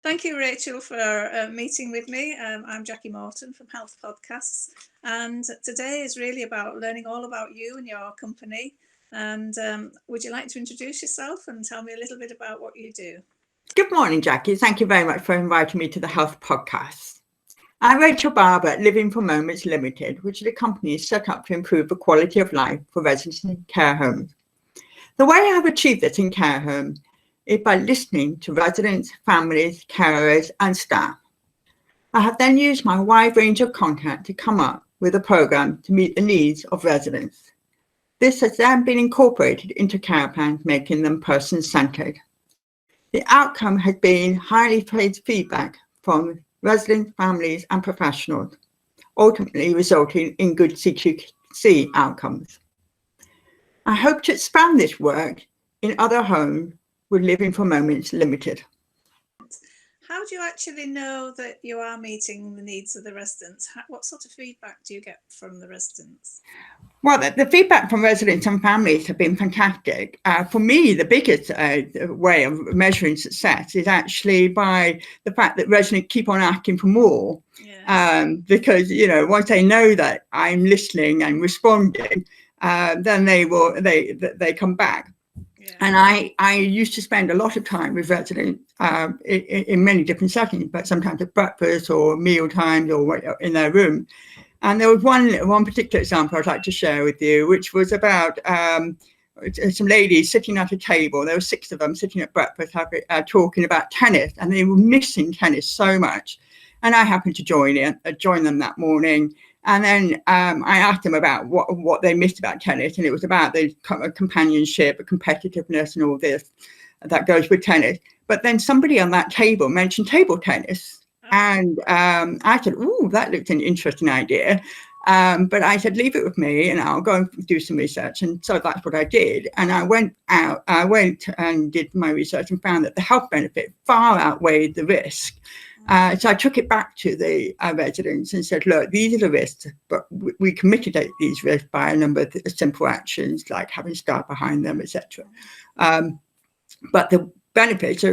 Thank you, Rachel, for meeting with me. I'm Jackie Morton from Health Podcasts, and today is really about learning all about you and your company. And would you like to introduce yourself and tell me a little bit about what you do? Good morning, Jackie. Thank you very much for inviting me to the Health Podcast. I'm Rachel Barber at Living4moments Limited, which is a company set up to improve the quality of life for residents in care homes. The way I have achieved this in care homes is by listening to residents, families, carers, and staff. I have then used my wide range of content to come up with a program to meet the needs of residents. This has then been incorporated into care plans, making them person-centered. The outcome has been highly praised feedback from residents, families, and professionals, ultimately resulting in good CQC outcomes. I hope to expand this work in other homes with Living4moments Limited. How do you actually know that you are meeting the needs of the residents? What sort of feedback do you get from the residents? Well, the feedback from residents and families have been fantastic. For me, the biggest way of measuring success is actually by the fact that residents keep on asking for more. Yes. Because, once they know that I'm listening and responding, then they come back. Yeah. And I used to spend a lot of time with residents in many different settings, but sometimes at breakfast or meal times or in their room. And there was one particular example I'd like to share with you, which was about some ladies sitting at a table. There were 6 of them sitting at breakfast talking about tennis, and they were missing tennis so much. And I happened to join them that morning. And then I asked them about what they missed about tennis, and it was about the companionship, competitiveness, and all this that goes with tennis. But then somebody on that table mentioned table tennis. And I said, "Oh, that looked an interesting idea." But I said, "Leave it with me and I'll go and do some research." And so that's what I did. And I went and did my research and found that the health benefit far outweighed the risk. So I took it back to the residents and said, "Look, these are the risks, but we can mitigate these risks by a number of simple actions like having staff behind them, etc. But the benefits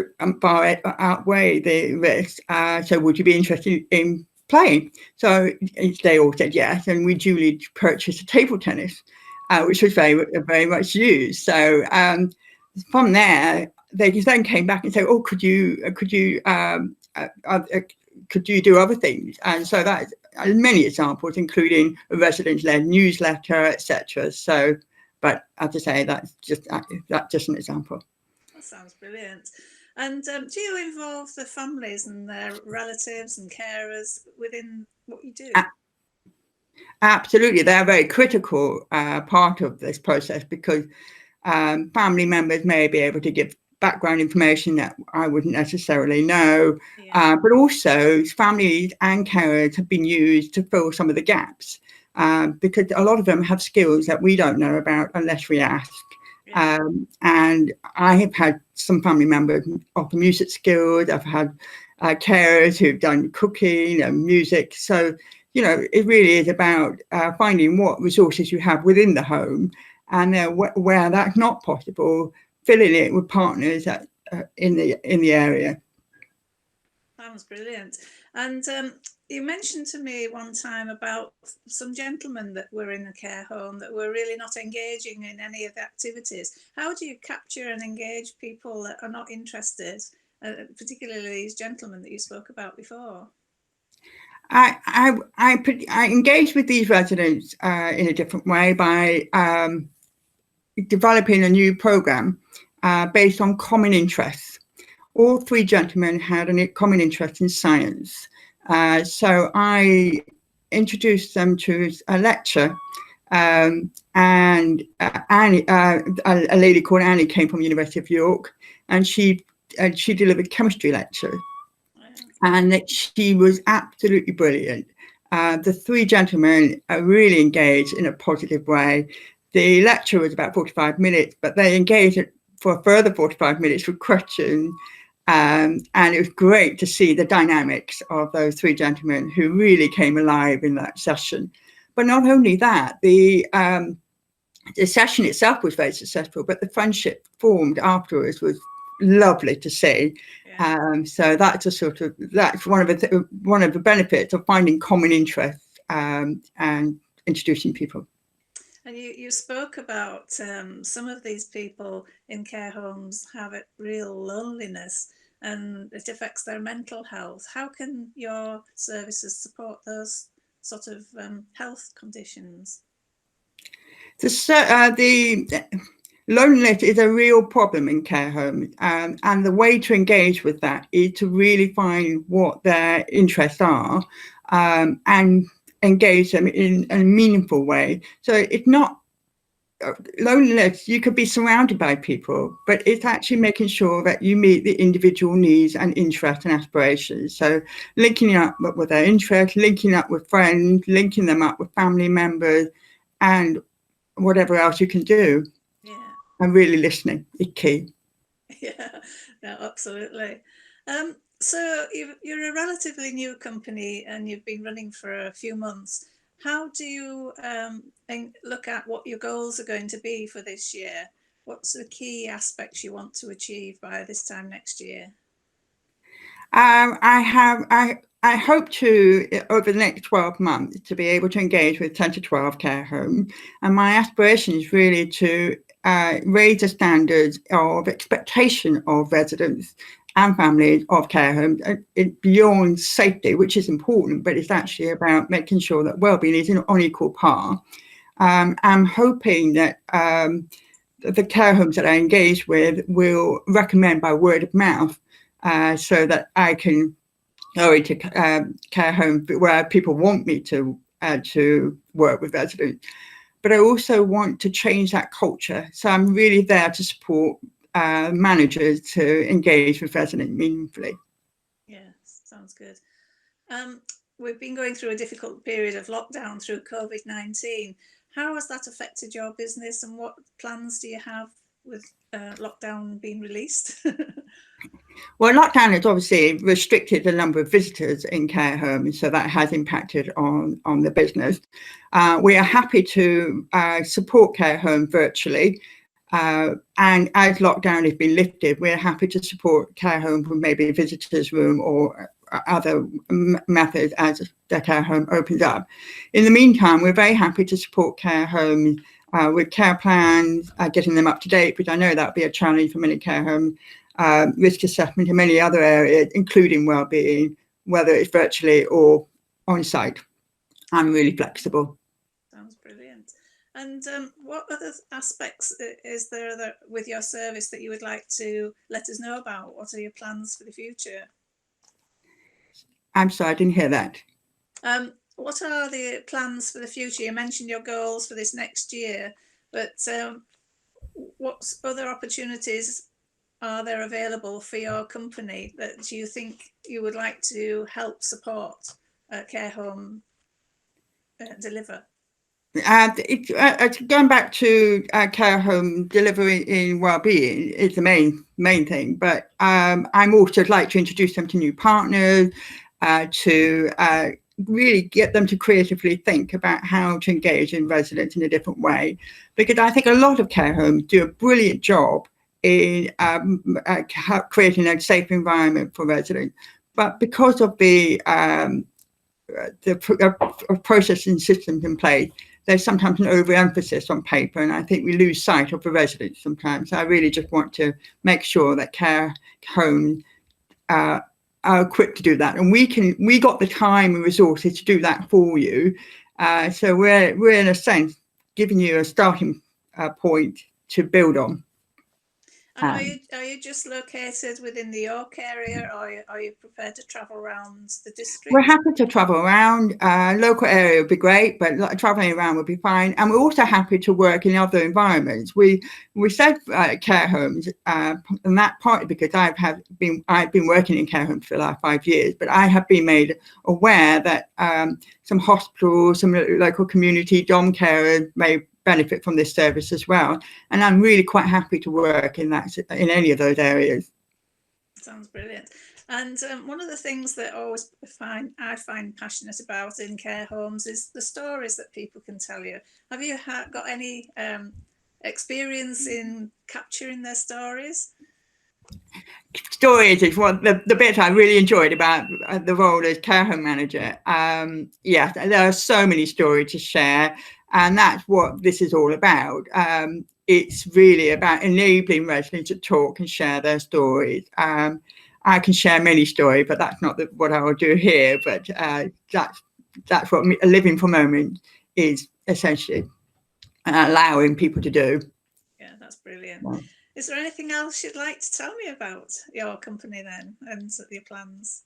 far outweigh the risks. So would you be interested in playing?" So they all said yes, and we duly purchased a table tennis, which was very much used. So from there, they then came back and said, "Oh, could you do other things?" And so that's many examples, including a resident-led newsletter, etc. So, but as I say, that's just an example. That sounds brilliant. And do you involve the families and their relatives and carers within what you do? Absolutely. They're a very critical part of this process because family members may be able to give background information that I wouldn't necessarily know, but also families and carers have been used to fill some of the gaps because a lot of them have skills that we don't know about unless we ask. And I have had some family members offer music skills. I've had carers who've done cooking and music. So, it really is about finding what resources you have within the home, and where that's not possible, filling it with partners in the area. Sounds brilliant. And you mentioned to me one time about some gentlemen that were in a care home that were really not engaging in any of the activities. How do you capture and engage people that are not interested, particularly these gentlemen that you spoke about before? I engage with these residents in a different way by developing a new program based on common interests. All 3 gentlemen had a common interest in science. So I introduced them to a lecture, and Annie, a lady called Annie came from University of York, and she delivered chemistry lectures. And that she was absolutely brilliant. The 3 gentlemen are really engaged in a positive way. The lecture was about 45 minutes, but they engaged for a further 45 minutes with questions. And it was great to see the dynamics of those 3 gentlemen who really came alive in that session. But not only that, the session itself was very successful, but the friendship formed afterwards was lovely to see. Yeah. So that's one of the benefits of finding common interests and introducing people. And you spoke about some of these people in care homes have a real loneliness and it affects their mental health. How can your services support those sort of health conditions? The loneliness is a real problem in care homes, and the way to engage with that is to really find what their interests are, and engage them in a meaningful way. So it's not loneliness. You could be surrounded by people, but it's actually making sure that you meet the individual needs and interests and aspirations. So linking up with their interests, linking up with friends, linking them up with family members, and whatever else you can do. Yeah. And really listening is key. Yeah, no, absolutely. So you're a relatively new company and you've been running for a few months. How do you look at what your goals are going to be for this year? What's the key aspects you want to achieve by this time next year? I hope to, over the next 12 months, to be able to engage with 10 to 12 care homes. And my aspiration is really to raise the standards of expectation of residents and families of care homes beyond safety, which is important, but it's actually about making sure that wellbeing is on equal par. I'm hoping that the care homes that I engage with will recommend by word of mouth, so that I can go into care homes where people want me to work with residents. But I also want to change that culture. So I'm really there to support managers to engage with residents meaningfully. Yes, sounds good. Um, we've been going through a difficult period of lockdown through COVID-19. How has that affected your business and what plans do you have with lockdown being released? Well, lockdown has obviously restricted the number of visitors in care homes, so that has impacted on the business. We are happy to support care homes virtually. And as lockdown has been lifted, we're happy to support care homes with maybe a visitors room or other methods as the care home opens up. In the meantime, we're very happy to support care homes with care plans, getting them up to date, but I know that would be a challenge for many care homes, risk assessment and many other areas, including wellbeing, whether it's virtually or on site. I'm really flexible. Sounds brilliant. And what other aspects is there that, with your service, that you would like to let us know about? What are your plans for the future? I'm sorry, I didn't hear that. What are the plans for the future? You mentioned your goals for this next year, but what other opportunities are there available for your company that you think you would like to help support a care home deliver? Going back to care home delivery in wellbeing is the main thing, but I'm also like to introduce them to new partners, to really get them to creatively think about how to engage in residents in a different way, because I think a lot of care homes do a brilliant job in creating a safe environment for residents, but because of the processing systems in place, there's sometimes an overemphasis on paper, and I think we lose sight of the residents sometimes. So I really just want to make sure that care homes are equipped to do that, and we got the time and resources to do that for you. So we're in a sense giving you a starting point to build on. And are you just located within the York area, or are you prepared to travel around the We're district? happy to travel around. Local area would be great, but traveling around would be fine. And we're also happy to work in other environments. We said care homes, and that partly because I've been working in care homes for the last 5 years, but I have been made aware that some hospitals, some local community dom carers may benefit from this service as well. And I'm really quite happy to work in any of those areas. Sounds brilliant. And one of the things that I find passionate about in care homes is the stories that people can tell you. Have you got any experience in capturing their stories? Stories is what the bit I really enjoyed about the role as care home manager. Yeah, there are so many stories to share, and that's what this is all about. It's really about enabling residents to talk and share their stories. I can share many stories, but that's not what I will do here. But that's what Living for Moments is essentially allowing people to do. Yeah, that's brilliant. Yeah. Is there anything else you'd like to tell me about your company then and your plans?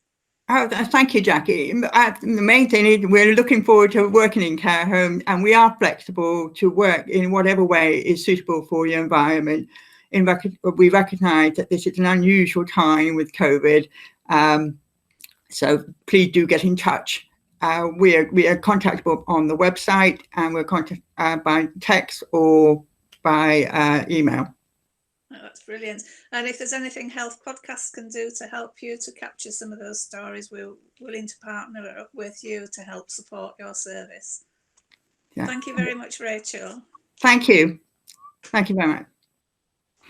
Oh, thank you, Jackie. The main thing is we're looking forward to working in care homes, and we are flexible to work in whatever way is suitable for your environment. We recognise that this is an unusual time with COVID, so please do get in touch. We are contactable on the website, and we're contacted by text or by email. Oh, that's brilliant. And if there's anything Health Podcasts can do to help you to capture some of those stories, we're willing to partner up with you to help support your service. Yeah. Thank you very much, Rachel. Thank you. Thank you very much.